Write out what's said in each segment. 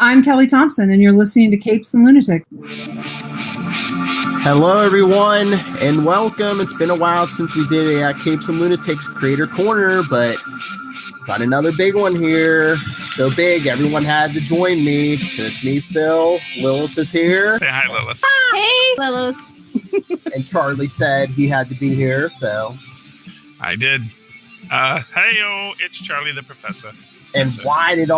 I'm Kelly Thompson, and you're listening to Capes and Lunatics. Hello, everyone, and welcome. It's been a while since we did a Capes and Lunatics Creator Corner, but got another big one here. So big, everyone had to join me. It's me, Phil. Lilith is here. Say hi, Lilith. Hey, Lilith. And Charlie said he had to be here, so. I did. Hey-o, it's Charlie the Professor. And why did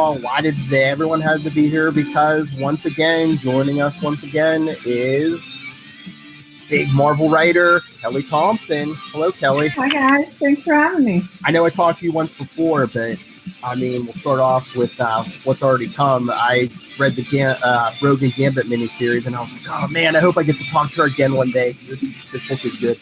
everyone have to be here? Because once again, joining us once again is big Marvel writer, Kelly Thompson. Hello, Kelly. Hi, guys. Thanks for having me. I know I talked to you once before, but I mean, we'll start off with what's already come. I read the Rogue and Gambit miniseries, and I was like, oh, man, I hope I get to talk to her again one day, because this book is good.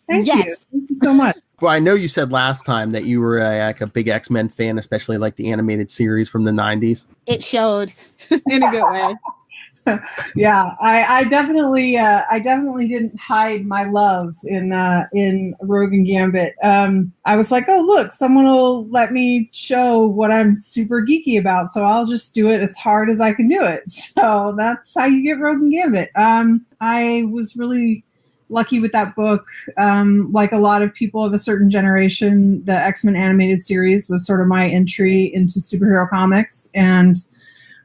Thank you. Thank you so much. Well, I know you said last time that you were a big X-Men fan, especially like the animated series from the 90s. It showed in a good way. Yeah, I definitely didn't hide my loves in Rogue and Gambit. I was like, oh, look, someone will let me show what I'm super geeky about, so I'll just do it as hard as I can do it. So that's how you get Rogue and Gambit. I was really lucky with that book. Like a lot of people of a certain generation, the X-Men animated series was sort of my entry into superhero comics, and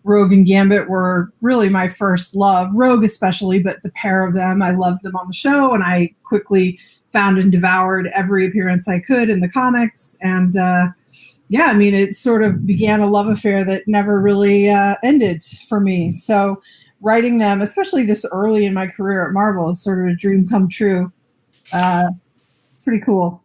Rogue and Gambit were really my first love. Rogue especially, but the pair of them, I loved them on the show, and I quickly found and devoured every appearance I could in the comics. And yeah, I mean, it sort of began a love affair that never really ended for me. So writing them, especially this early in my career at Marvel, is sort of a dream come true. Pretty cool.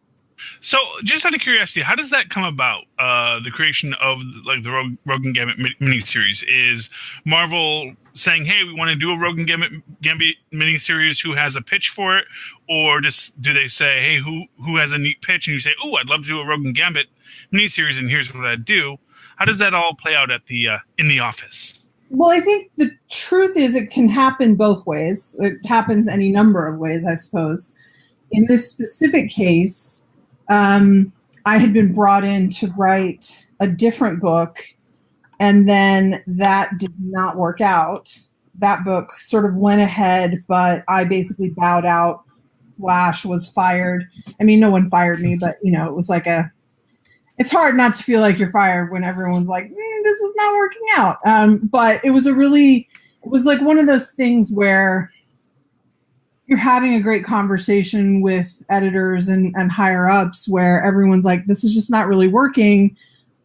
So, just out of curiosity, how does that come about? The creation of like the Rogue and Gambit miniseries, is Marvel saying, "Hey, we want to do a Rogue and Gambit miniseries. Who has a pitch for it?" Or just do they say, "Hey, who has a neat pitch?" And you say, "Oh, I'd love to do a Rogue and Gambit miniseries, and here's what I'd do." How does that all play out at the in the office? Well, I think the truth is it can happen both ways. It happens any number of ways, I suppose. In this specific case, I had been brought in to write a different book, and then that did not work out. That book sort of went ahead, but I basically bowed out. Flash was fired. I mean, no one fired me, but, you know, it was like it's hard not to feel like you're fired when everyone's like, this is not working out. But it was like one of those things where you're having a great conversation with editors and higher ups where everyone's like, this is just not really working,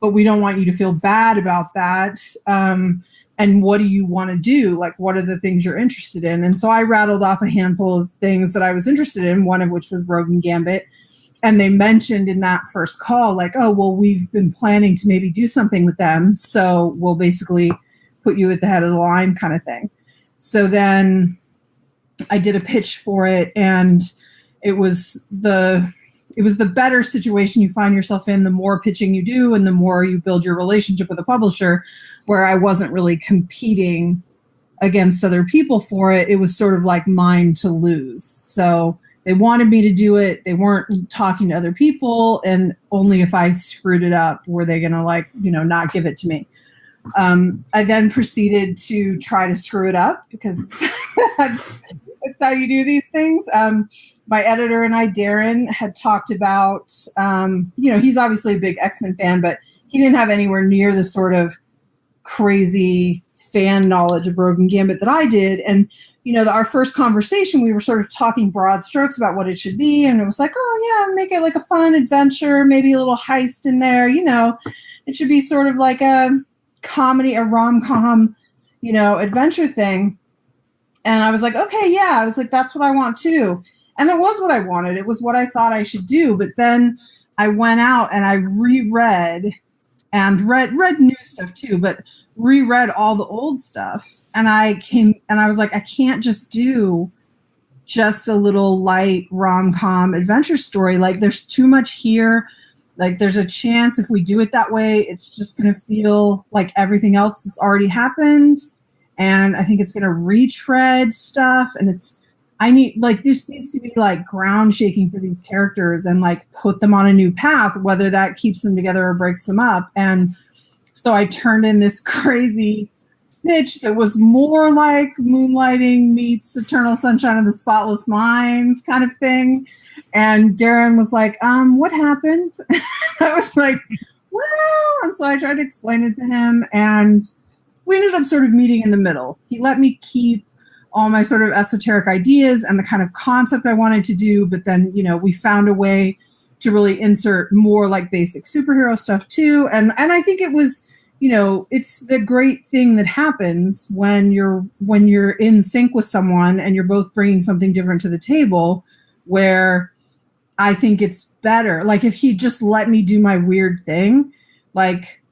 but we don't want you to feel bad about that. And what do you want to do? Like, what are the things you're interested in? And so I rattled off a handful of things that I was interested in, one of which was Rogue and Gambit. And they mentioned in that first call, like, oh, well, we've been planning to maybe do something with them, so we'll basically put you at the head of the line kind of thing. So then I did a pitch for it, and it was the better situation you find yourself in the more pitching you do and the more you build your relationship with a publisher, where I wasn't really competing against other people for it. It was sort of like mine to lose. So they wanted me to do it. They weren't talking to other people, and only if I screwed it up were they going to not give it to me. I then proceeded to try to screw it up because that's how you do these things. My editor and I, Darren, had talked about, he's obviously a big X-Men fan, but he didn't have anywhere near the sort of crazy fan knowledge of Rogue and Gambit that I did. And our first conversation, we were sort of talking broad strokes about what it should be. And it was like, oh, yeah, make it like a fun adventure, maybe a little heist in there. It should be sort of like a comedy, a rom-com, adventure thing. And I was like, okay, yeah. I was like, that's what I want too. And it was what I wanted. It was what I thought I should do. But then I went out and I reread and read new stuff too, but reread all the old stuff. And I was like, I can't just do just a little light rom-com adventure story. Like, there's too much here. Like, there's a chance if we do it that way, it's just going to feel like everything else that's already happened. And I think it's going to retread stuff. And this needs to be like ground shaking for these characters and like put them on a new path, whether that keeps them together or breaks them up. And so I turned in this crazy pitch that was more like Moonlighting meets Eternal Sunshine of the Spotless Mind kind of thing. And Darren was like, what happened? I was like, well, and so I tried to explain it to him, and we ended up sort of meeting in the middle. He let me keep all my sort of esoteric ideas and the kind of concept I wanted to do, but then, we found a way to really insert more like basic superhero stuff too. And I think it was, it's the great thing that happens when you're in sync with someone and you're both bringing something different to the table, where I think it's better. Like if he just let me do my weird thing, like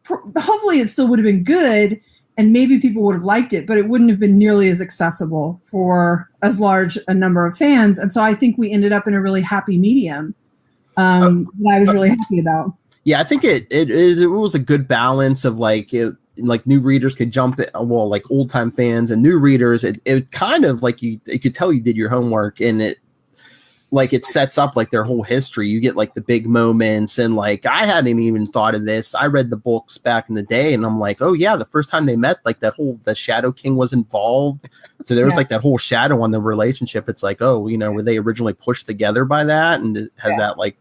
hopefully it still would have been good and maybe people would have liked it, but it wouldn't have been nearly as accessible for as large a number of fans. And so I think we ended up in a really happy medium that I was really happy about. Yeah, I think it was a good balance of like new readers could jump in, well, like old time fans and new readers. It kind of like you could tell you did your homework, and it sets up like their whole history. You get like the big moments, and like I hadn't even thought of this. I read the books back in the day, and I'm like, oh yeah, the first time they met, like the Shadow King was involved. So there was like that whole shadow on the relationship. It's like, oh, were they originally pushed together by that, and has that like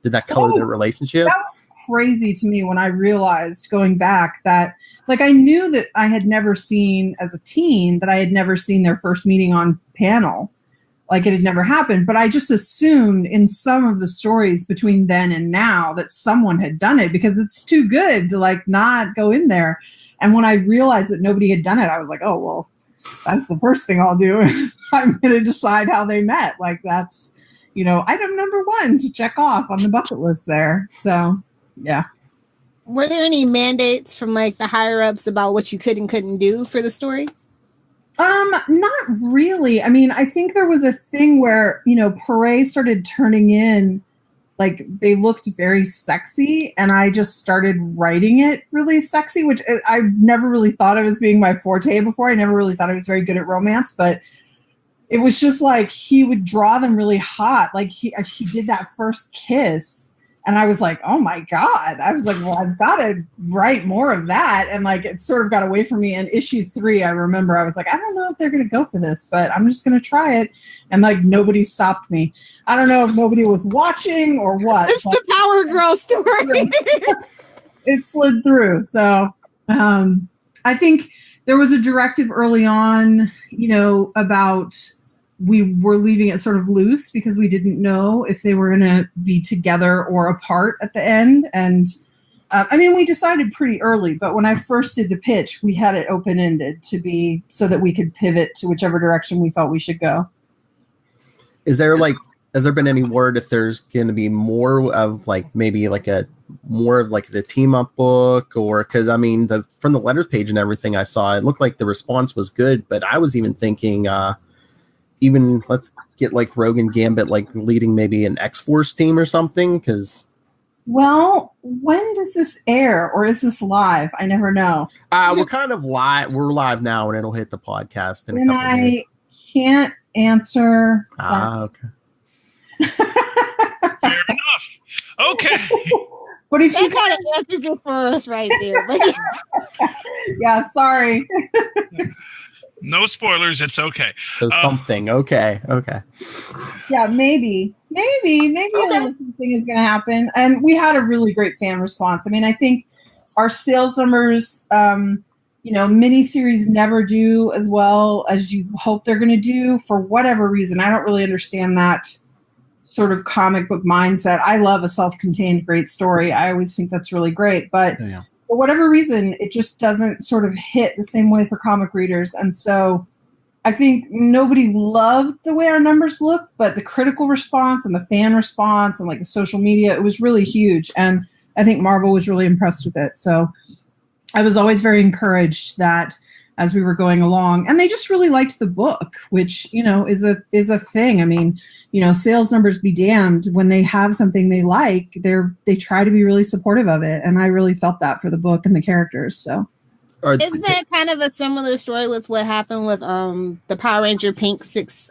did that color their relationship? That was crazy to me when I realized going back that like I knew that I had never seen as a teen that I had never seen their first meeting on panel. Like it had never happened, but I just assumed in some of the stories between then and now that someone had done it because it's too good to like not go in there. And when I realized that nobody had done it, I was like, oh, well, that's the first thing I'll do. I'm going to decide how they met. Like that's, item number 1 to check off on the bucket list there. So, yeah. Were there any mandates from like the higher ups about what you could and couldn't do for the story? Not really. I mean, I think there was a thing where, Perich started turning in, like, they looked very sexy, and I just started writing it really sexy, which I never really thought of as being my forte before. I never really thought I was very good at romance, but it was just like he would draw them really hot. Like, he did that first kiss. And I was like, oh my God. I was like, well, I've got to write more of that. And like, it sort of got away from me. And issue 3, I remember I was like, I don't know if they're going to go for this, but I'm just going to try it. And like, nobody stopped me. I don't know if nobody was watching or what. It's the Power Girl story. It slid through. So I think there was a directive early on, about we were leaving it sort of loose because we didn't know if they were going to be together or apart at the end. And we decided pretty early, but when I first did the pitch, we had it open-ended to be so that we could pivot to whichever direction we felt we should go. Has there been any word if there's going to be more of like maybe like more of like the team up book, or because from the letters page and everything I saw, it looked like the response was good, but I was even thinking, let's get like Rogue and Gambit like leading maybe an X-Force team or something. Because when does this air, or is this live? I never know. We're kind of live. We're live now, and it'll hit the podcast in a couple minutes. Can't answer. Okay. Fair enough. Okay. But if you got answers it for us right there. Yeah, sorry. No spoilers. It's okay. So something. Okay. Yeah, maybe something is going to happen. And we had a really great fan response. I think our sales numbers, miniseries never do as well as you hope they're going to do for whatever reason. I don't really understand that sort of comic book mindset. I love a self-contained great story. I always think that's really great. But for whatever reason, it just doesn't sort of hit the same way for comic readers. And so I think nobody loved the way our numbers look, but the critical response and the fan response and like the social media, it was really huge. And I think Marvel was really impressed with it. So I was always very encouraged that as we were going along, and they just really liked the book, which, is a thing. Sales numbers be damned. When they have something they like, they try to be really supportive of it. And I really felt that for the book and the characters. So isn't that kind of a similar story with what happened with the Power Ranger Pink 6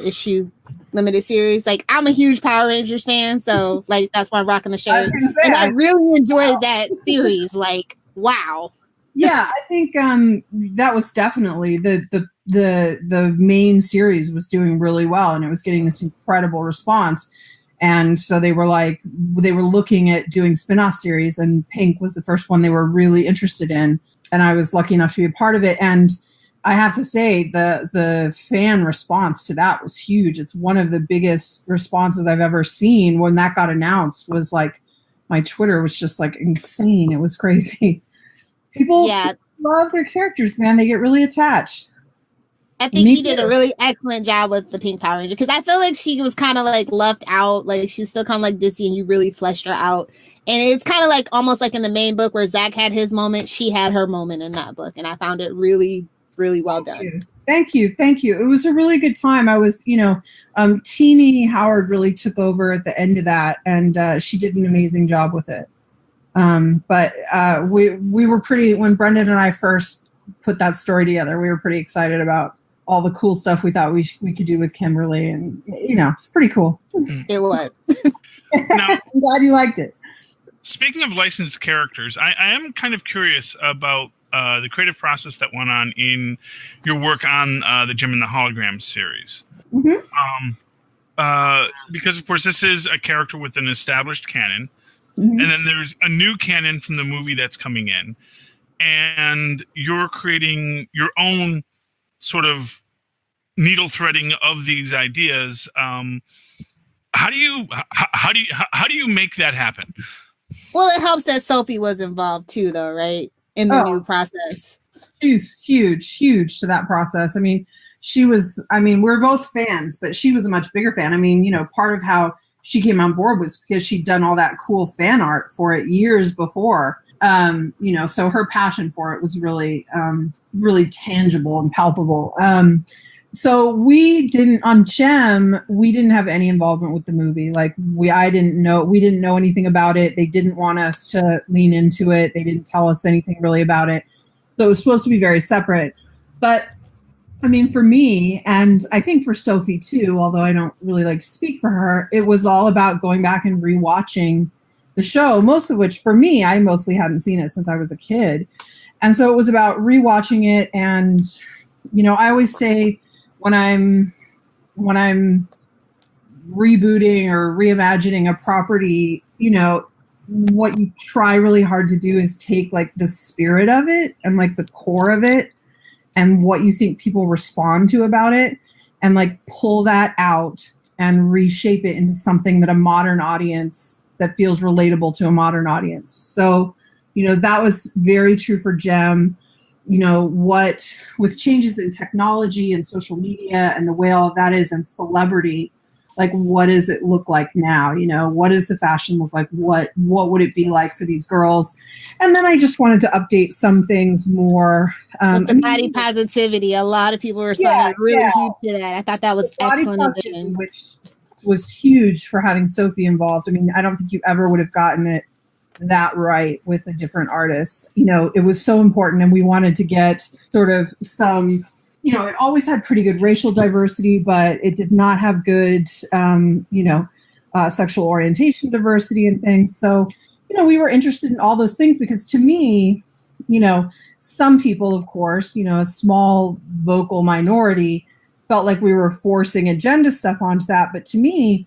issue limited series? Like, I'm a huge Power Rangers fan, so like that's why I'm rocking the shirt. And I really enjoyed that series. Like, wow. Yeah, I think that was definitely the main series was doing really well, and it was getting this incredible response. And so they were looking at doing spin-off series, and Pink was the first one they were really interested in. And I was lucky enough to be a part of it. And I have to say the fan response to that was huge. It's one of the biggest responses I've ever seen. When that got announced, was like, my Twitter was just like insane. It was crazy. People love their characters, man. They get really attached. I think you did a really excellent job with the Pink Power Ranger, because I feel like she was kind of like left out. Like she was still kind of like ditzy, and you really fleshed her out. And it's kind of like almost like in the main book where Zach had his moment, she had her moment in that book. And I found it really, really well done. Thank you. It was a really good time. I was, Teenie Howard really took over at the end of that, and she did an amazing job with it. But we were pretty, when Brendan and I first put that story together, we were pretty excited about all the cool stuff we thought we could do with Kimberly, and it's pretty cool. It was. Now, I'm glad you liked it. Speaking of licensed characters, I am kind of curious about the creative process that went on in your work on the Gem and the Holograms series. Mm-hmm. Because of course this is a character with an established canon, and then there's a new canon from the movie that's coming in, and you're creating your own sort of needle threading of these ideas. How do you make that happen? Well, it helps that Sophie was involved too, though, right? In the new process. She was huge to that process. I mean, we're both fans, but she was a much bigger fan. I mean, part of how she came on board was because she'd done all that cool fan art for it years before. So her passion for it was really, really tangible and palpable. So we didn't have any involvement with the movie. Like we didn't know anything about it. They didn't want us to lean into it. They didn't tell us anything really about it. So it was supposed to be very separate. But I mean, for me, and I think for Sophie too, although I don't really like to speak for her, it was all about going back and rewatching the show, most of which for me, I mostly hadn't seen it since I was a kid. And so it was about rewatching it. And, I always say, when I'm rebooting or reimagining a property, what you try really hard to do is take like the spirit of it and like the core of it and what you think people respond to about it, and like pull that out and reshape it into something that a modern audience that feels relatable to a modern audience. So, that was very true for Gem. What with changes in technology and social media and the way all of that is, and celebrity, like what does it look like now? What does the fashion look like? What would it be like for these girls? And then I just wanted to update some things more. With the body positivity, a lot of people were really huge to that. I thought that was excellent, which was huge for having Sophie involved. I mean, I don't think you ever would have gotten it that right with a different artist. It was so important, and we wanted to get sort of some, it always had pretty good racial diversity, but it did not have good, sexual orientation diversity and things. So, we were interested in all those things because to me, some people, of course, a small vocal minority felt like we were forcing agenda stuff onto that. But to me,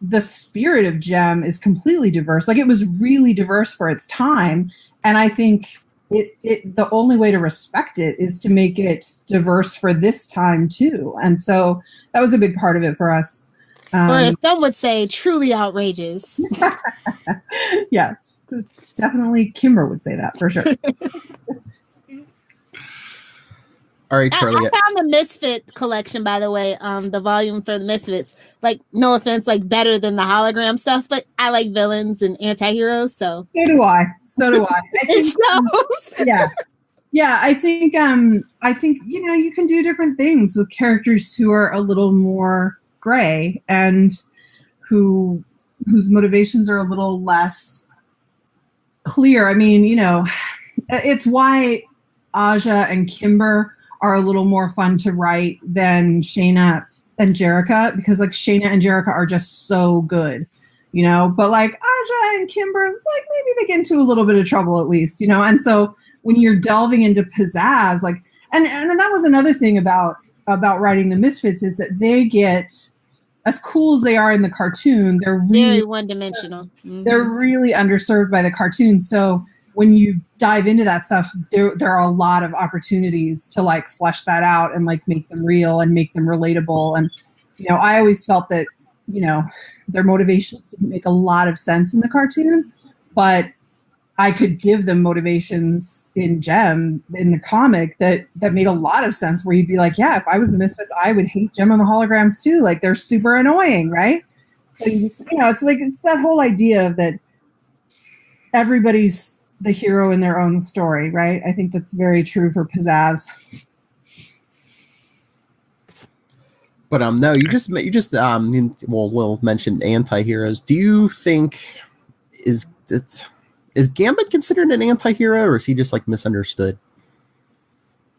the spirit of Gem is completely diverse. Like it was really diverse for its time. And I think the only way to respect it is to make it diverse for this time too. And so that was a big part of it for us. Or as some would say, truly outrageous. Yes, definitely. Kimber would say that for sure. All right, Charlie. I found the Misfit collection, by the way, the volume for the Misfits. Like, no offense, like better than the hologram stuff, but I like villains and anti-heroes, so. So do I. It shows. Yeah. I think you can do different things with characters who are a little more gray and whose motivations are a little less clear. I mean, it's why Aja and Kimber are a little more fun to write than Shayna and Jerrica, because like Shayna and Jerrica are just so good, but like Aja and Kimber, it's like maybe they get into a little bit of trouble at least, and so when you're delving into pizzazz, like, and that was another thing about writing the Misfits, is that they get, as cool as they are in the cartoon, they're really very one-dimensional. Mm-hmm. They're really underserved by the cartoon. So when you dive into that stuff, there are a lot of opportunities to like flesh that out and like make them real and make them relatable. And, you know, I always felt that, you know, their motivations didn't make a lot of sense in the cartoon, but I could give them motivations in Gem, in the comic, that made a lot of sense, where you'd be like, yeah, if I was the Misfits, I would hate Gem and the Holograms too. Like, they're super annoying, right? So you know, it's like, it's that whole idea of that everybody's the hero in their own story, right? I think that's very true for pizzazz. But no, you just Will mentioned anti-heroes. Do you think is Gambit considered an anti-hero, or is he just like misunderstood?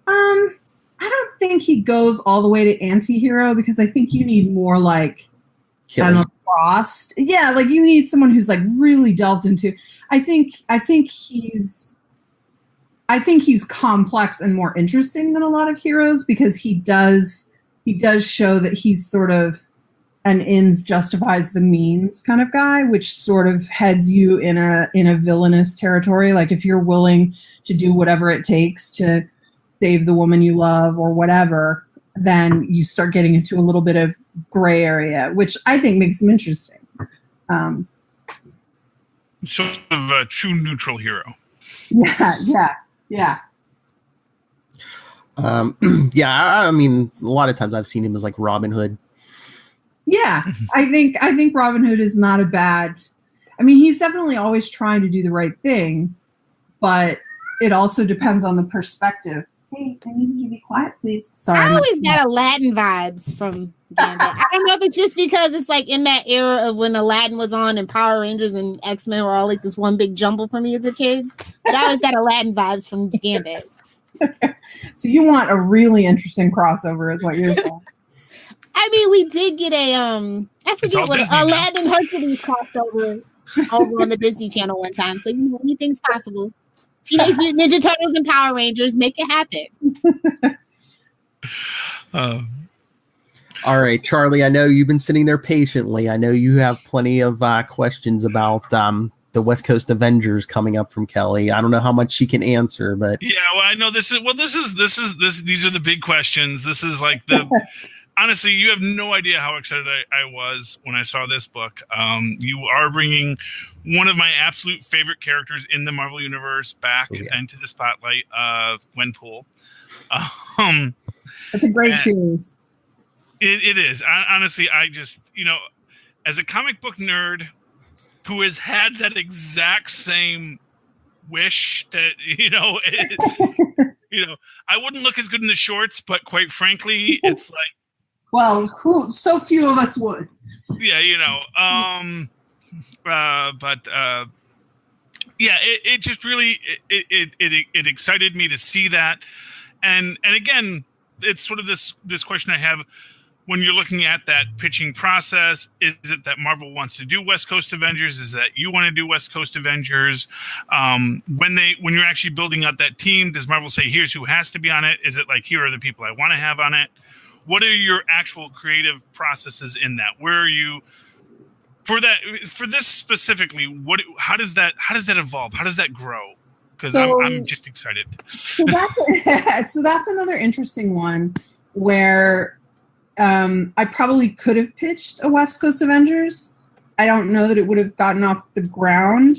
I don't think he goes all the way to anti-hero, because I think you need more like Frost. Yeah, like you need someone who's like really delved into. I think he's complex and more interesting than a lot of heroes, because he does show that he's sort of an ends justifies the means kind of guy, which sort of heads you in a villainous territory. Like, if you're willing to do whatever it takes to save the woman you love or whatever, then you start getting into a little bit of gray area, which I think makes him interesting. Sort of a true neutral hero. Yeah. I mean, a lot of times I've seen him as like Robin Hood. Yeah, I think Robin Hood is not a bad. I mean, he's definitely always trying to do the right thing, but it also depends on the perspective. Hey, I need you to be quiet, please. Sorry. I always got Aladdin vibes from Gambit. I don't know if it's just because it's like in that era of when Aladdin was on and Power Rangers and X-Men were all like this one big jumble for me as a kid. But I always got Aladdin vibes from Gambit. So you want a really interesting crossover, is what you're saying. I mean, we did get I forget what Aladdin Hercules crossed over on the Disney Channel one time. So, you know, anything's possible. Teenage Mutant Ninja Turtles and Power Rangers, make it happen. All right, Charlie, I know you've been sitting there patiently. I know you have plenty of questions about the West Coast Avengers coming up from Kelly. I don't know how much she can answer, but yeah, well, I know these are the big questions. This is like the honestly, you have no idea how excited I was when I saw this book. You are bringing one of my absolute favorite characters in the Marvel Universe back into the spotlight of Gwenpool. It's a great series. It is. Honestly, I just, you know, as a comic book nerd who has had that exact same wish that, you know, I wouldn't look as good in the shorts, but quite frankly, it's like, well, so few of us would. Yeah, you know. It just really it excited me to see that, and again, it's sort of this question I have when you're looking at that pitching process. Is it that Marvel wants to do West Coast Avengers? Is that you want to do West Coast Avengers? When you're actually building out that team, does Marvel say, here's who has to be on it? Is it like, here are the people I want to have on it? What are your actual creative processes in that? Where are you for this specifically? How does that evolve? How does that grow? Because I'm just excited. So that's another interesting one where I probably could have pitched a West Coast Avengers. I don't know that it would have gotten off the ground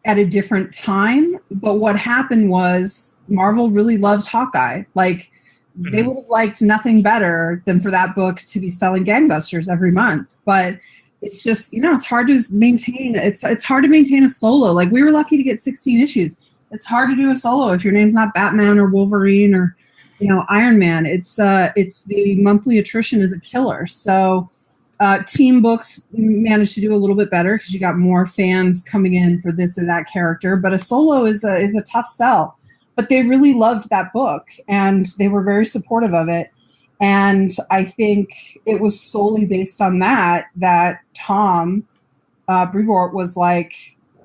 at a different time. But what happened was Marvel really loved Hawkeye. Like, they would have liked nothing better than for that book to be selling gangbusters every month. But it's just, you know, it's hard to maintain. It's hard to maintain a solo. Like, we were lucky to get 16 issues. It's hard to do a solo if your name's not Batman or Wolverine or, you know, Iron Man. It's the monthly attrition is a killer. So team books managed to do a little bit better because you got more fans coming in for this or that character. But a solo is a tough sell. But they really loved that book, and they were very supportive of it. And I think it was solely based on that Tom Brevoort was like,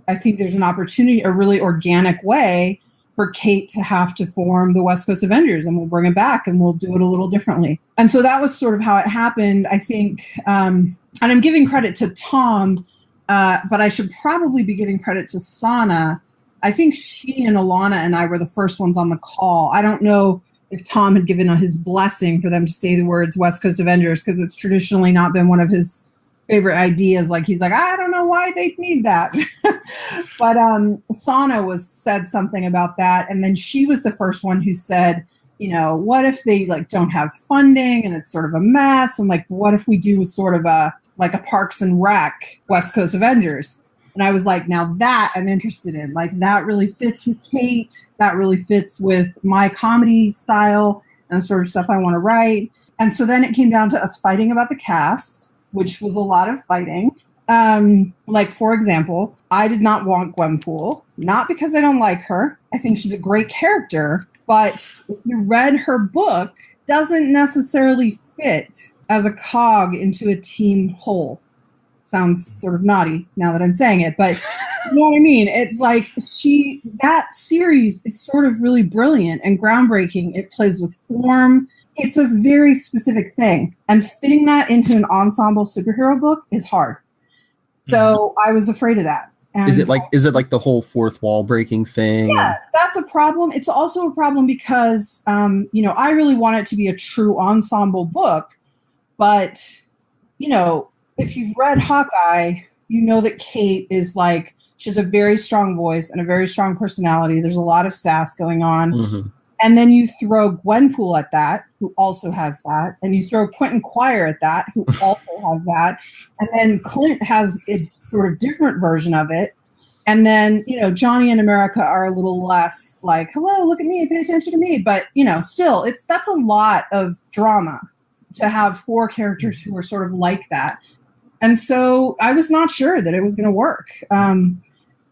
I think there's an opportunity, a really organic way for Kate to have to form the West Coast Avengers, and we'll bring it back and we'll do it a little differently. And so that was sort of how it happened, I think. And I'm giving credit to Tom, but I should probably be giving credit to Sana. I think she and Alana and I were the first ones on the call. I don't know if Tom had given his blessing for them to say the words West Coast Avengers, because it's traditionally not been one of his favorite ideas. Like, he's like, I don't know why they need that. But Sana said something about that. And then she was the first one who said, you know, what if they like don't have funding and it's sort of a mess? And like, what if we do sort of a Parks and Rec West Coast Avengers? And I was like, now that I'm interested in. Like, that really fits with Kate. That really fits with my comedy style and the sort of stuff I want to write. And so then it came down to us fighting about the cast, which was a lot of fighting. Like, for example, I did not want Gwenpool, not because I don't like her. I think she's a great character. But if you read her book, doesn't necessarily fit as a cog into a team whole. Sounds sort of naughty now that I'm saying it, but you know what I mean? It's like that series is sort of really brilliant and groundbreaking. It plays with form. It's a very specific thing, and fitting that into an ensemble superhero book is hard. So I was afraid of that. And is it like the whole fourth wall breaking thing? Yeah, that's a problem. It's also a problem because, you know, I really want it to be a true ensemble book, but, you know, if you've read Hawkeye, you know that Kate is like, she has a very strong voice and a very strong personality. There's a lot of sass going on. Mm-hmm. And then you throw Gwenpool at that, who also has that. And you throw Quentin Quire at that, who also has that. And then Clint has a sort of different version of it. And then, you know, Johnny and America are a little less like, hello, look at me, pay attention to me. But, you know, still, that's a lot of drama to have 4 characters who are sort of like that. And so I was not sure that it was going to work.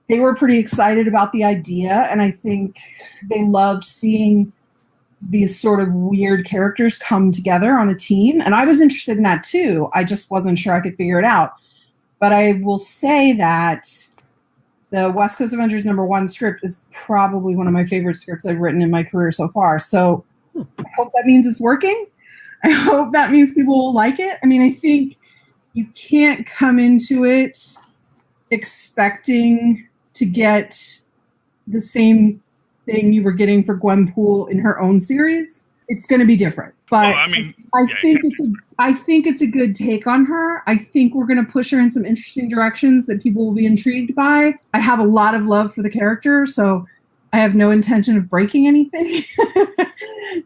They were pretty excited about the idea, and I think they loved seeing these sort of weird characters come together on a team. And I was interested in that too. I just wasn't sure I could figure it out. But I will say that the West Coast Avengers #1 script is probably one of my favorite scripts I've written in my career so far. So I hope that means it's working. I hope that means people will like it. I mean, I think you can't come into it expecting to get the same thing you were getting for Gwenpool in her own series. It's going to be different, but I think it's a good take on her. I think we're going to push her in some interesting directions that people will be intrigued by. I have a lot of love for the character, so I have no intention of breaking anything.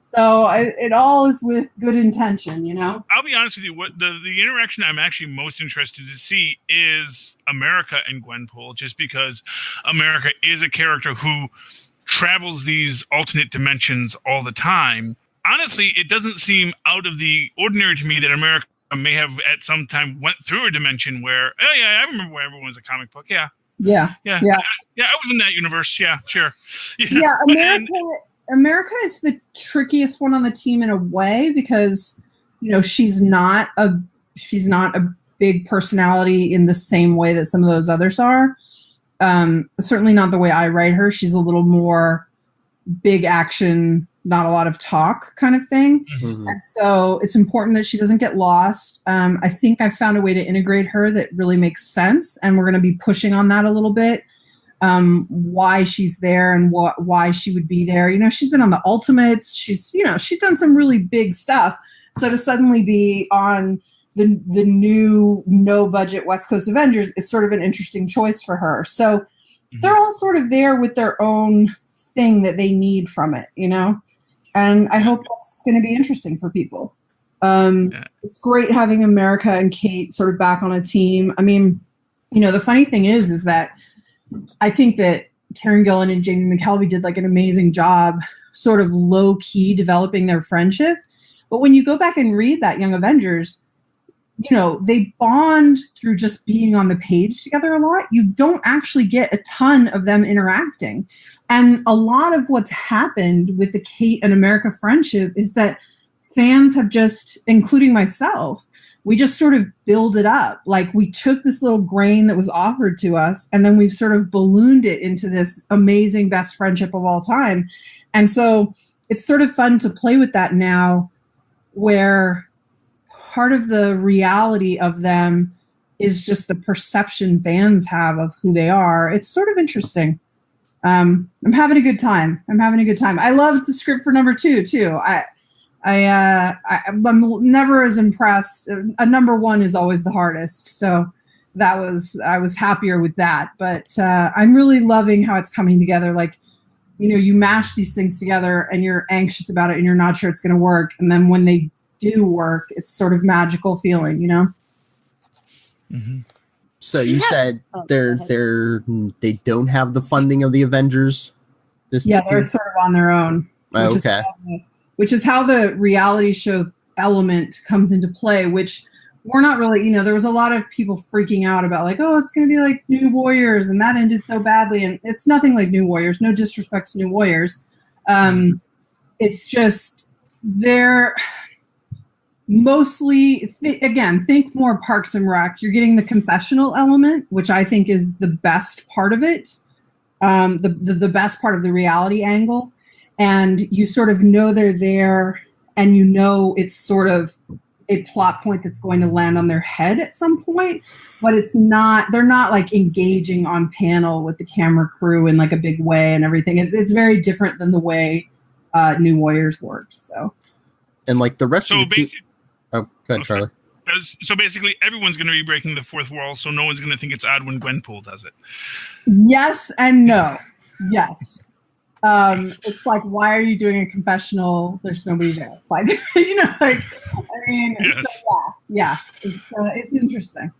So it all is with good intention, you know? I'll be honest with you. What the interaction I'm actually most interested to see is America and Gwenpool, just because America is a character who travels these alternate dimensions all the time. Honestly, it doesn't seem out of the ordinary to me that America may have at some time went through a dimension where, oh yeah, I remember where everyone was a comic book. Yeah. I was in that universe. Yeah, sure. Yeah, America is the trickiest one on the team in a way because, you know, she's not a big personality in the same way that some of those others are. Certainly not the way I write her. She's a little more big action, not a lot of talk kind of thing. Mm-hmm. And so it's important that she doesn't get lost. I think I found a way to integrate her that really makes sense. And we're going to be pushing on that a little bit. Why she's there and why she would be there. You know, she's been on the Ultimates. She's done some really big stuff. So to suddenly be on the new no budget West Coast Avengers is sort of an interesting choice for her. So they're all sort of there with their own thing that they need from it, you know? And I hope that's going to be interesting for people. It's great having America and Kate sort of back on a team. I mean, you know, the funny thing is that I think that Karen Gillan and Jamie McKelvey did like an amazing job sort of low key developing their friendship. But when you go back and read that Young Avengers, you know, they bond through just being on the page together a lot. You don't actually get a ton of them interacting. And a lot of what's happened with the Kate and America friendship is that fans have just, including myself, we just sort of build it up. Like we took this little grain that was offered to us, and then we've sort of ballooned it into this amazing best friendship of all time. And so it's sort of fun to play with that now, where part of the reality of them is just the perception fans have of who they are. It's sort of interesting. I'm having a good time. I love the script for number 2 too. I'm never as impressed. A number 1 is always the hardest. So I was happier with that, but I'm really loving how it's coming together. Like, you mash these things together and you're anxious about it and you're not sure it's going to work. And then when they do work, it's sort of magical feeling, Mm-hmm. So you said they don't have the funding of the Avengers. They're sort of on their own. Which is how the reality show element comes into play, which we're not really, there was a lot of people freaking out about like, oh, it's going to be like New Warriors and that ended so badly. And it's nothing like New Warriors, no disrespect to New Warriors. It's just they're mostly, think more Parks and Rec. You're getting the confessional element, which I think is the best part of it, the best part of the reality angle. And you sort of know they're there, and it's sort of a plot point that's going to land on their head at some point, but they're not like engaging on panel with the camera crew in like a big way and everything. It's very different than the way New Warriors works. So, and like the rest of the team. Oh, go ahead, Charlie. So basically, everyone's going to be breaking the fourth wall, so no one's going to think it's odd when Gwenpool does it. Yes and no. Yes. It's like, why are you doing a confessional? There's nobody there. Like, yes. So, yeah. It's interesting.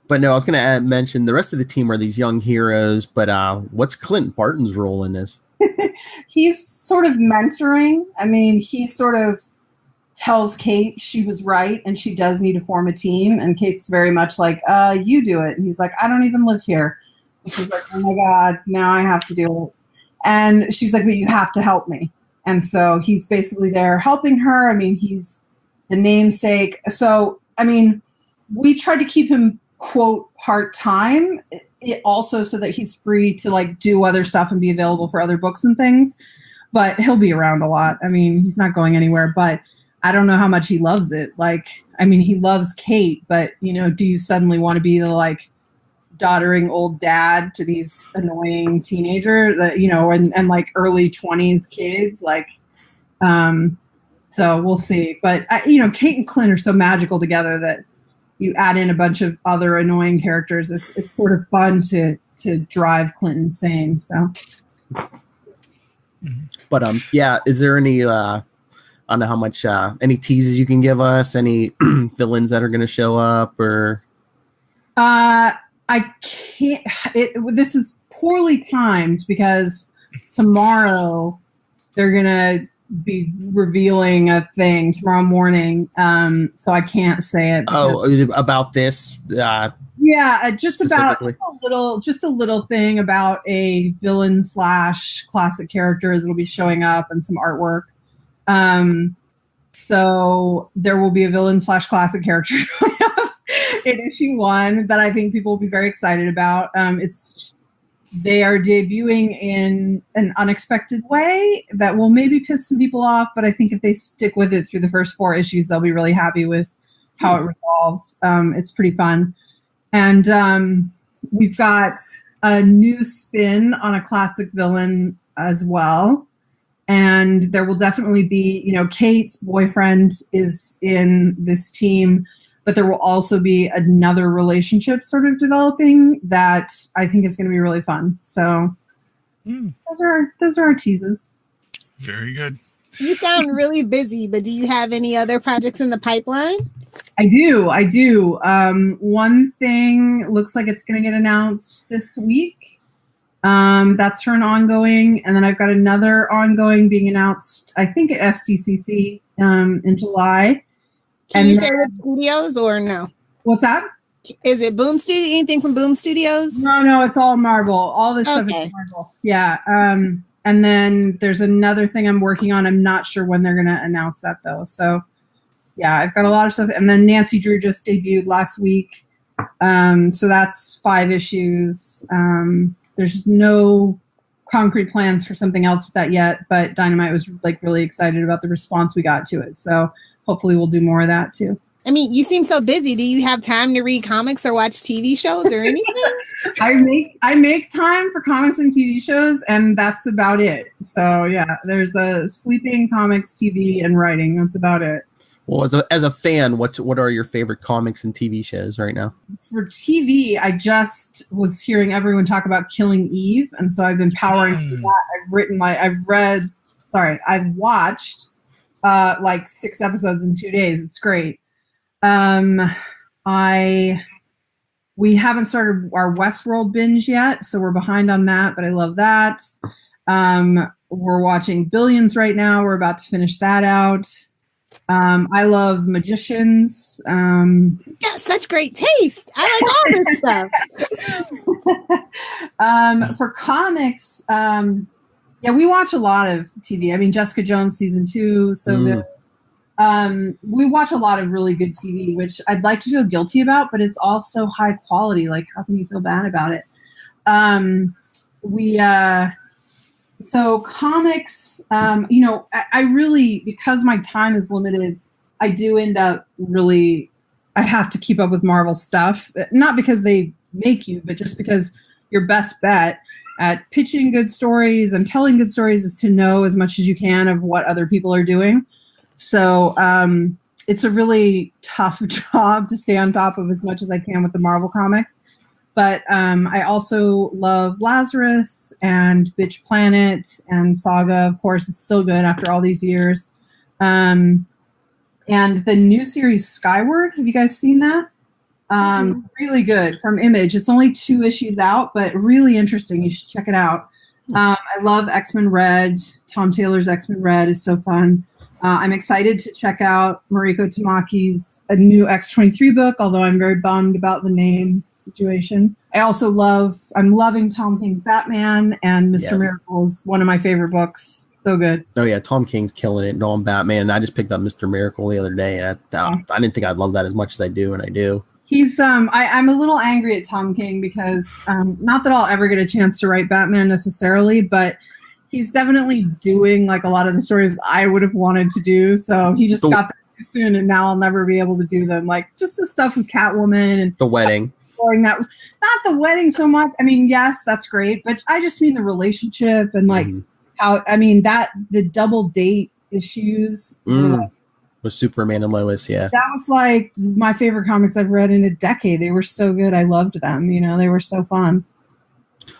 But no, I was going to mention the rest of the team are these young heroes. But what's Clint Barton's role in this? He's sort of mentoring. I mean, he sort of tells Kate she was right and she does need to form a team. And Kate's very much like, you do it. And he's like, I don't even live here. And she's like, oh my God, now I have to do it. And she's like, but you have to help me. And so he's basically there helping her. I mean, he's the namesake. So, I mean, we tried to keep him, quote, part-time, also so that he's free to like do other stuff and be available for other books and things. But he'll be around a lot. I mean, he's not going anywhere, but I don't know how much he loves it. Like, I mean, he loves Kate, but, do you suddenly want to be the like doddering old dad to these annoying teenagers, and like early 20s kids, like, so we'll see. But Kate and Clint are so magical together that you add in a bunch of other annoying characters. It's sort of fun to drive Clint insane. So, but is there any? I don't know how much any teases you can give us. Any villains that are going to show up or? I can't. This is poorly timed because tomorrow they're gonna be revealing a thing tomorrow morning. So I can't say it. Oh, about this? Just about just a little thing about a villain / classic character that'll be showing up and some artwork. So there will be a villain / classic character showing up in issue 1 that I think people will be very excited about. They are debuting in an unexpected way that will maybe piss some people off, but I think if they stick with it through the first 4 issues, they'll be really happy with how it resolves. It's pretty fun. And we've got a new spin on a classic villain as well. And there will definitely be, Kate's boyfriend is in this team, but there will also be another relationship sort of developing that I think is going to be really fun. So those are our teases. Very good. You sound really busy, but do you have any other projects in the pipeline? I do. One thing looks like it's going to get announced this week. That's for an ongoing. And then I've got another ongoing being announced, I think at SDCC in July. Can you say what studios or no? What's that? Is it Boom Studio? Anything from Boom Studios? No, it's all Marvel. All this stuff is Marvel. Yeah. And then there's another thing I'm working on. I'm not sure when they're going to announce that though. So yeah, I've got a lot of stuff. And then Nancy Drew just debuted last week. So that's 5 issues. There's no concrete plans for something else with that yet, but Dynamite was like really excited about the response we got to it. So hopefully we'll do more of that too. I mean, you seem so busy. Do you have time to read comics or watch TV shows or anything? I make time for comics and TV shows, and that's about it. So yeah, there's sleeping, comics, TV, and writing. That's about it. Well, as a fan, what are your favorite comics and TV shows right now? For TV, I just was hearing everyone talk about Killing Eve, and so I've been powering through that. I've watched like 6 episodes in 2 days. It's great. We haven't started our Westworld binge yet, so we're behind on that, but I love that. We're watching Billions right now. We're about to finish that out. I love Magicians. Yeah, such great taste. I like all this stuff. For comics, yeah, we watch a lot of TV. I mean, Jessica Jones season 2, so good. We watch a lot of really good TV, which I'd like to feel guilty about, but it's also high quality. Like, how can you feel bad about it? So comics, I really, because my time is limited, I do end up I have to keep up with Marvel stuff, not because they make you, but just because your best bet at pitching good stories and telling good stories is to know as much as you can of what other people are doing. So it's a really tough job to stay on top of as much as I can with the Marvel comics. But I also love Lazarus and Bitch Planet, and Saga, of course, is still good after all these years. And the new series Skyward, have you guys seen that? Really good, from Image. It's only 2 issues out, but really interesting. You should check it out. I love X-Men Red. Tom Taylor's X-Men Red is so fun. I'm excited to check out Mariko Tamaki's a new X-23 book, although I'm very bummed about the name situation. I'm loving Tom King's Batman, and Mr. Miracle is one of my favorite books. So good. Oh yeah, Tom King's killing it. No, I'm Batman. I just picked up Mr. Miracle the other day, and I didn't think I'd love that as much as I do, and I do. He's I'm a little angry at Tom King because not that I'll ever get a chance to write Batman necessarily, but he's definitely doing like a lot of the stories I would have wanted to do. So he just got there too soon, and now I'll never be able to do them. Like just the stuff with Catwoman and the wedding. That, not the wedding so much. I mean, yes, that's great, but I just mean the relationship and like how, I mean, the double date issues with Superman and Lois. Yeah. That was like my favorite comics I've read in a decade. They were so good. I loved them. They were so fun.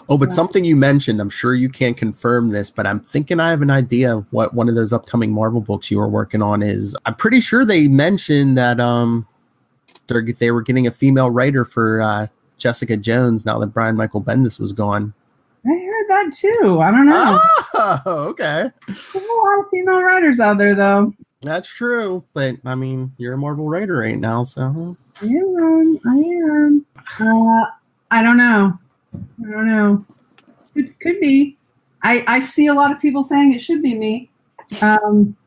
Oh, but something you mentioned, I'm sure you can't confirm this, but I'm thinking I have an idea of what one of those upcoming Marvel books you were working on is. I'm pretty sure they mentioned that they were getting a female writer for Jessica Jones now that Brian Michael Bendis was gone. I heard that too. I don't know. Oh, okay. There's a lot of female writers out there, though. That's true, but I mean, you're a Marvel writer right now, so. I am. I don't know. Could be. I see a lot of people saying it should be me,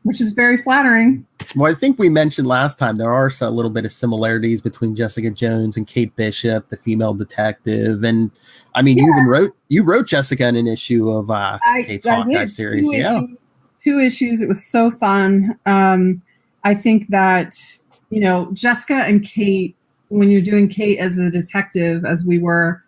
which is very flattering. Well, I think we mentioned last time there are a little bit of similarities between Jessica Jones and Kate Bishop, the female detective, and I mean, you wrote Jessica in an issue of Kate's Hawkeye series. Two issues. It was so fun. I think that Jessica and Kate, when you're doing Kate as the detective, as we were.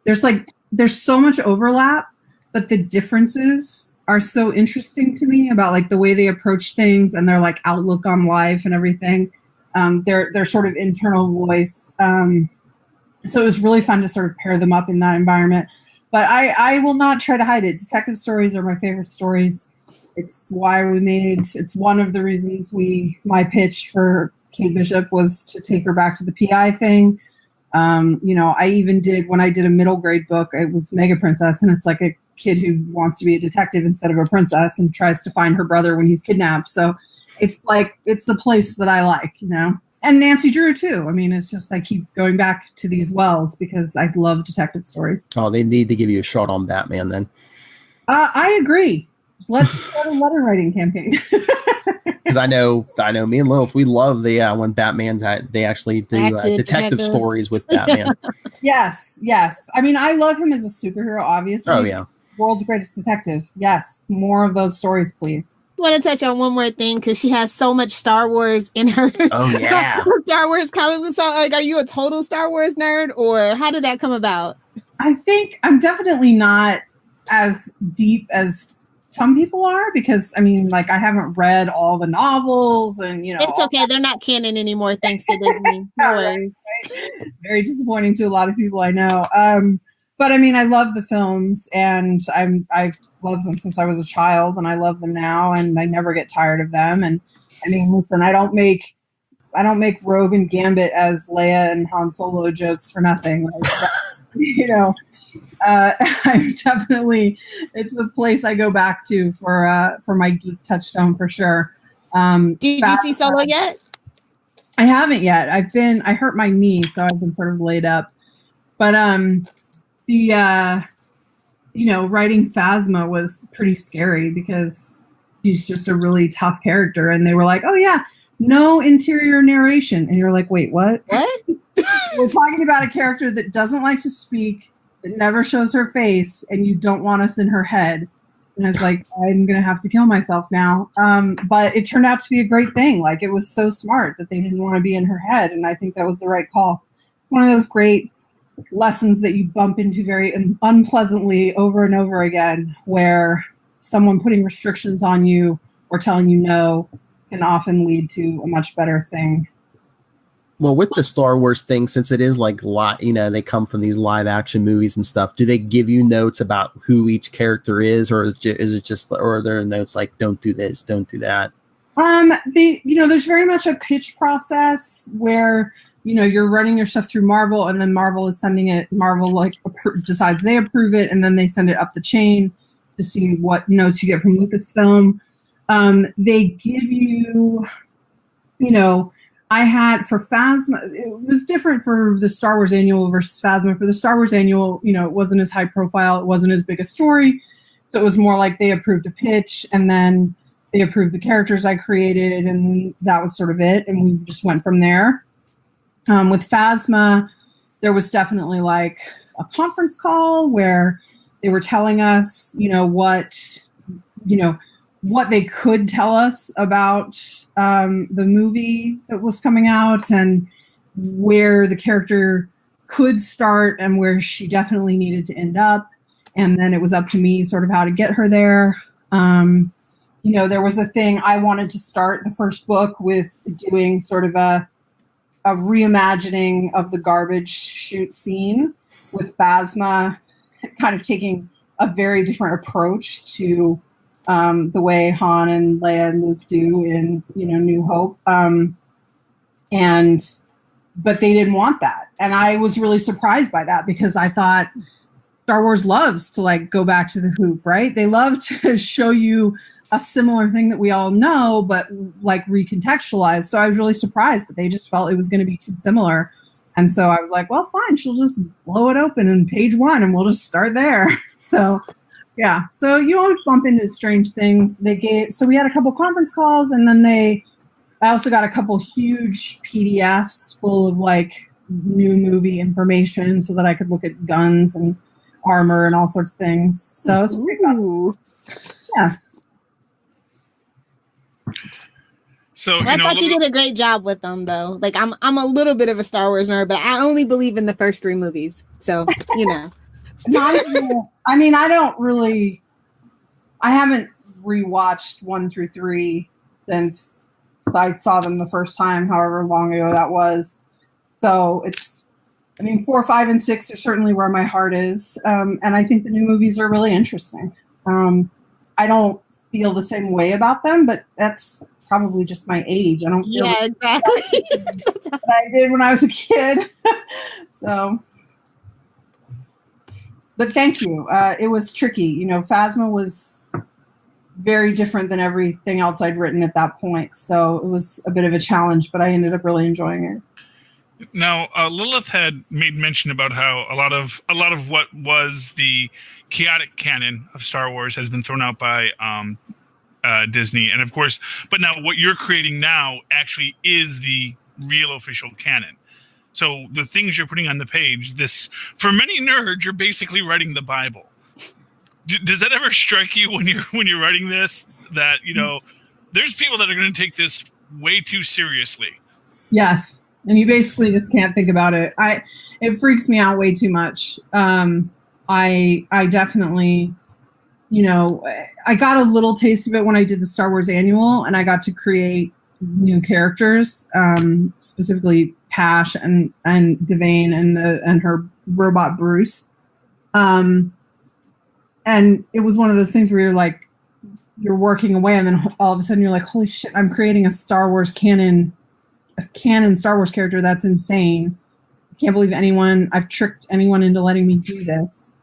There's so much overlap, but the differences are so interesting to me about like the way they approach things and their like outlook on life and everything. Their sort of internal voice. So it was really fun to sort of pair them up in that environment. But I will not try to hide it. Detective stories are my favorite stories. It's one of the reasons my pitch for Kate Bishop was to take her back to the PI thing. I even when I did a middle grade book, it was Mega Princess, and it's like a kid who wants to be a detective instead of a princess and tries to find her brother when he's kidnapped. So it's the place that I like, and Nancy Drew too. I mean, it's just, I keep going back to these wells because I love detective stories. Oh, they need to give you a shot on Batman then. I agree. Let's start a letter writing campaign. Because I know me and Lilith, we love the when Batman's they actually do detective stories with Batman. Yes. I mean, I love him as a superhero, obviously. Oh yeah, world's greatest detective. Yes, more of those stories, please. I want to touch on one more thing because she has so much Star Wars in her. Oh yeah, Star Wars comic book. So, like, are you a total Star Wars nerd, or how did that come about? I think I'm definitely not as deep as some people are because, I mean, like, I haven't read all the novels and, It's okay. They're not canon anymore, thanks to Disney. No worries. Right. Very disappointing to a lot of people I know. But, I mean, I love the films, and I've loved them since I was a child, and I love them now, and I never get tired of them. And, I mean, listen, I don't make Rogue and Gambit as Leia and Han Solo jokes for nothing. I'm definitely, it's a place I go back to for my geek touchstone for sure. Did you see Solo yet? I haven't yet. I hurt my knee, so I've been sort of laid up. But writing Phasma was pretty scary because she's just a really tough character, and they were like, "Oh yeah, no interior narration," and you're like, "Wait, what?" What? We're talking about a character that doesn't like to speak, that never shows her face, and you don't want us in her head. And I was like, I'm going to have to kill myself now. But it turned out to be a great thing. Like, it was so smart that they didn't want to be in her head, and I think that was the right call. One of those great lessons that you bump into very unpleasantly over and over again, where someone putting restrictions on you or telling you no can often lead to a much better thing. Well, with the Star Wars thing, since it is like they come from these live action movies and stuff, do they give you notes about who each character is, or is it just, or are there notes like, don't do this, don't do that? There's very much a pitch process where, you're running your stuff through Marvel, and then Marvel is sending it, Marvel decides they approve it, and then they send it up the chain to see what notes you get from Lucasfilm. They give you, I had for Phasma, it was different for the Star Wars Annual versus Phasma. For the Star Wars Annual, it wasn't as high profile. It wasn't as big a story. So it was more like they approved a pitch, and then they approved the characters I created, and that was sort of it. And we just went from there. With Phasma, there was definitely like a conference call where they were telling us, what they could tell us about the movie that was coming out, and where the character could start and where she definitely needed to end up. And then it was up to me sort of how to get her there. There was a thing, I wanted to start the first book with doing sort of a reimagining of the garbage chute scene, with Phasma kind of taking a very different approach to the way Han and Leia and Luke do in, New Hope. But they didn't want that. And I was really surprised by that, because I thought Star Wars loves to like go back to the hoop, right? They love to show you a similar thing that we all know, but like recontextualized. So I was really surprised, but they just felt it was going to be too similar. And so I was like, well, fine, she'll just blow it open in page 1 and we'll just start there. So yeah, so you always bump into strange things. So we had a couple conference calls, and then I also got a couple huge PDFs full of like new movie information so that I could look at guns and armor and all sorts of things. So it's pretty fun. Yeah. So I thought you did a great job with them, though. Like, I'm a little bit of a Star Wars nerd, but I only believe in the first 3 movies. So, I mean, I haven't rewatched 1 through 3 since I saw them the first time, however long ago that was. So 4, 5, and 6 are certainly where my heart is. And I think the new movies are really interesting. I don't feel the same way about them, but that's probably just my age. I don't feel exactly that I did when I was a kid. So, but thank you. It was tricky. Phasma was very different than everything else I'd written at that point. So it was a bit of a challenge, but I ended up really enjoying it. Now, Lilith had made mention about how a lot of what was the chaotic canon of Star Wars has been thrown out by Disney, and of course, but now what you're creating now actually is the real official canon. So the things you're putting on the page, this, for many nerds, you're basically writing the Bible. Does that ever strike you when you're writing this, that, you know, there's people that are going to take this way too seriously? Yes. And you basically just can't think about it. It freaks me out way too much. I definitely, you know, I got a little taste of it when I did the Star Wars Annual, and I got to create new characters, specifically Pash and Devane and her robot Bruce. And it was one of those things where you're like, you're working away, and then all of a sudden you're like, holy shit, I'm creating a Star Wars canon Star Wars character. That's insane. I can't believe I've tricked anyone into letting me do this.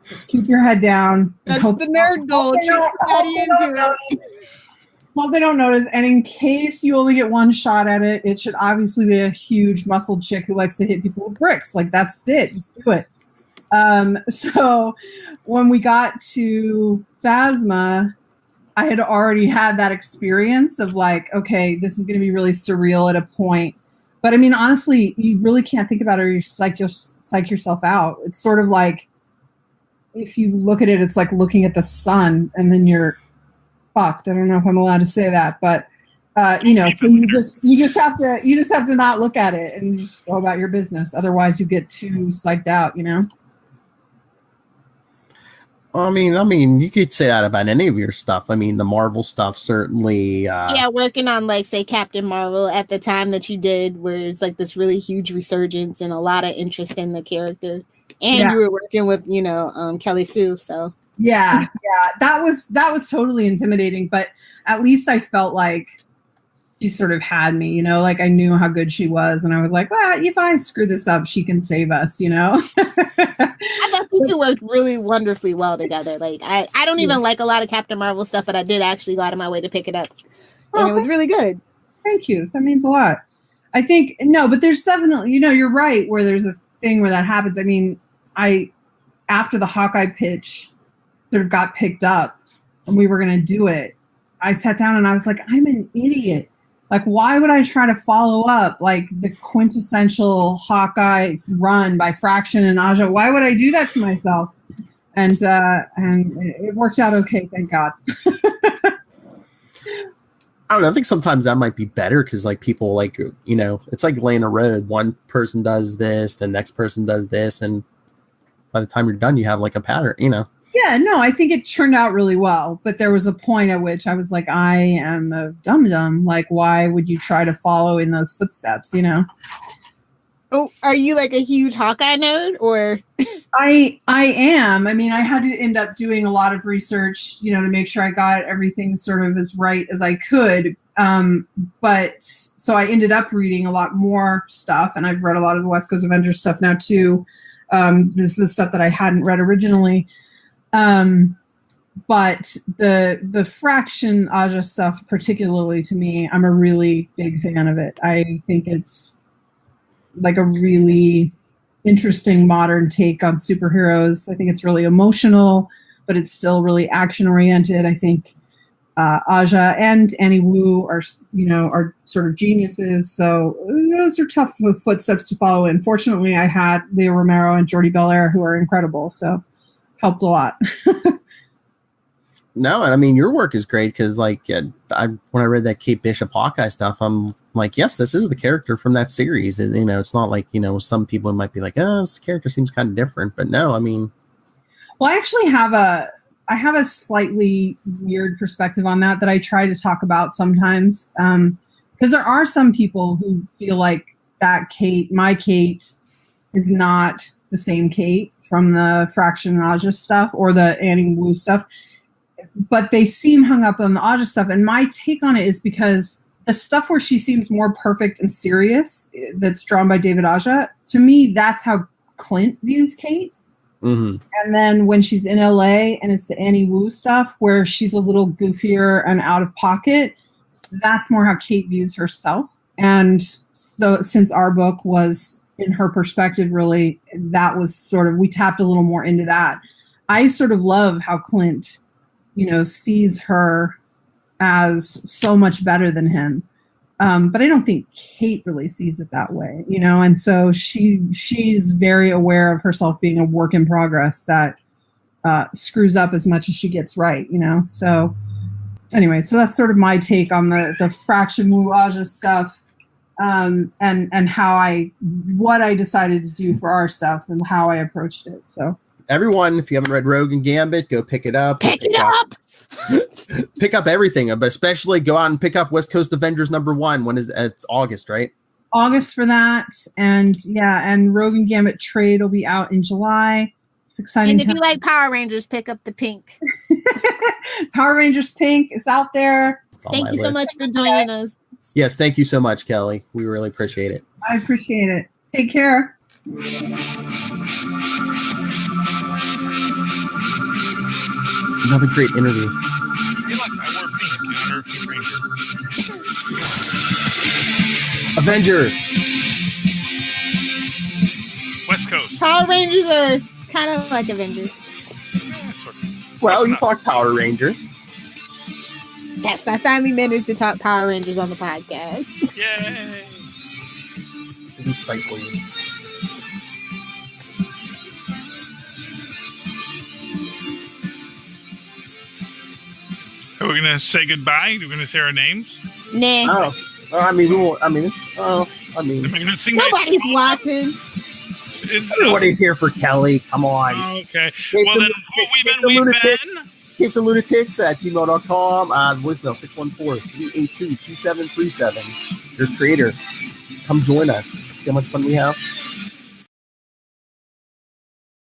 Just keep your head down. That's the nerd goal. Well, they don't notice. And in case you only get one shot at it, it should obviously be a huge muscled chick who likes to hit people with bricks. Like, that's it. Just do it. So when we got to Phasma, I had already had that experience of like, okay, this is going to be really surreal at a point. But I mean, honestly, you really can't think about it, or you psych yourself out. It's sort of like, if you look at it, it's like looking at the sun and then you're fucked. I don't know if I'm allowed to say that, but you know, so you just have to not look at it and just go about your business. Otherwise you get too psyched out, you know? I mean, you could say that about any of your stuff. I mean, the Marvel stuff certainly. Yeah, working on, like, say, Captain Marvel at the time that you did, where it's like this really huge resurgence and a lot of interest in the character, and you were working with, you know, Kelly Sue. So yeah, that was totally intimidating. But at least I felt like she sort of had me, you know, like I knew how good she was, and I was like, well, if I screw this up, she can save us, you know. I thought you two worked really wonderfully well together. Like, I don't even like a lot of Captain Marvel stuff, but I did actually go out of my way to pick it up, and it was really good. Thank you. That means a lot. I think but there's definitely, you know, you're right, where there's a thing where that happens. I mean, after the Hawkeye pitch sort of got picked up and we were going to do it, I sat down and I was like, I'm an idiot. Like, why would I try to follow up like the quintessential Hawkeye run by Fraction and Aja? Why would I do that to myself? And it worked out okay, thank God. I don't know. I think sometimes that might be better because, like, people, like, you know, it's like laying a road. One person does this, the next person does this, and by the time you're done, you have like a pattern, you know. Yeah, no, I think it turned out really well. But there was a point at which I was like, I am a dum-dum. Like, why would you try to follow in those footsteps, you know? Oh, are you like a huge Hawkeye nerd, or? I am. I mean, I had to end up doing a lot of research, you know, to make sure I got everything sort of as right as I could. But so I ended up reading a lot more stuff, and I've read a lot of the West Coast Avengers stuff now too. This is the stuff that I hadn't read originally. But the Fraction Aja stuff, particularly to me, I'm a really big fan of it. I think it's like a really interesting modern take on superheroes. I think it's really emotional, but it's still really action oriented. I think Aja and Annie Wu are sort of geniuses. So those are tough footsteps to follow. And fortunately, I had Leo Romero and Jordi Belair, who are incredible. So helped a lot. No, and I mean, your work is great because, like, when I read that Kate Bishop Hawkeye stuff, I'm like, yes, this is the character from that series. And, you know, it's not like, you know, some people might be like, oh, this character seems kind of different. But no, I mean. Well, I actually have a slightly weird perspective on that I try to talk about sometimes. Because there are some people who feel like that my Kate, is not the same Kate from the Fraction and Aja stuff or the Annie Wu stuff. But they seem hung up on the Aja stuff. And my take on it is because the stuff where she seems more perfect and serious, that's drawn by David Aja, to me, that's how Clint views Kate. Mm-hmm. And then when she's in LA and it's the Annie Wu stuff where she's a little goofier and out of pocket, that's more how Kate views herself. And so since our book was in her perspective, really, that was sort of, we tapped a little more into that. I sort of love how Clint, you know, sees her as so much better than him. But I don't think Kate really sees it that way, you know. And so she's very aware of herself being a work in progress that screws up as much as she gets right, you know. So anyway, so that's sort of my take on the fraction moulage stuff, and what I decided to do for our stuff and how I approached it. So everyone, if you haven't read Rogue and Gambit, go pick it up. Pick it up. Pick up everything, but especially go out and pick up West Coast Avengers #1. When is it's August, right? August for that, and Rogue and Gambit trade will be out in July. It's exciting. And if you like Power Rangers, pick up the pink. Power Rangers Pink is out there. Thank you so much for joining us. Yes, thank you so much, Kelly. We really appreciate it. I appreciate it. Take care. Another great interview. Hey, look, I wore pink in honor of Pink Ranger. Avengers. West Coast. Power Rangers are kind of like Avengers. Yeah, sort of. Well, you talk Power Rangers. Yes, I finally managed to talk Power Rangers on the podcast. Yay! To be spiteful. Are we gonna say goodbye? Are we gonna say our names? Nah. Oh, I mean, we won't. I mean, it's. Oh, I mean, Am I gonna sing Nobody's watching. Everybody's here for Kelly. Come on. Oh, okay. Capes Well, and then, we've been. Capes and Lunatics at gmail.com. Voicemail 614-382-2737. Your creator. Come join us. See how much fun we have.